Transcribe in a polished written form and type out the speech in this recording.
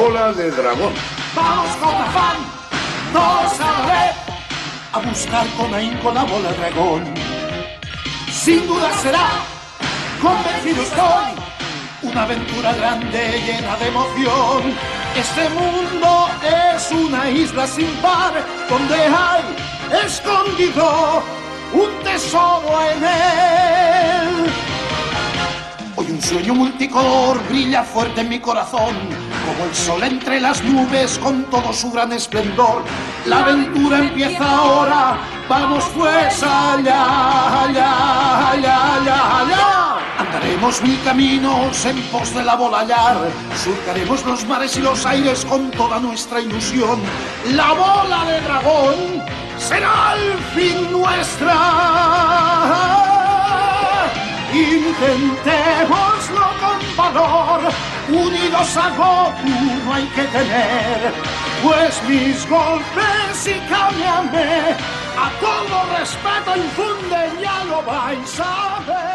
bola de dragón. Vamos con afán, todos a la vez, a buscar con ahínco la bola de dragón. Sin duda será, convencido estoy, una aventura grande llena de emoción. Este mundo es una isla sin par, donde hay escondido un tesoro en él. Hoy un sueño multicolor brilla fuerte en mi corazón, como el sol entre las nubes con todo su gran esplendor. La aventura empieza ahora, vamos pues allá, allá, allá, allá, allá. Andaremos mil caminos en pos de la bola hallar, surcaremos los mares y los aires con toda nuestra ilusión. La bola de dragón será al fin nuestra. Intentémoslo con valor, unidos algo no hay que tener, pues mis golpes y cámbiame a todo respeto infunden, ya lo vais a ver.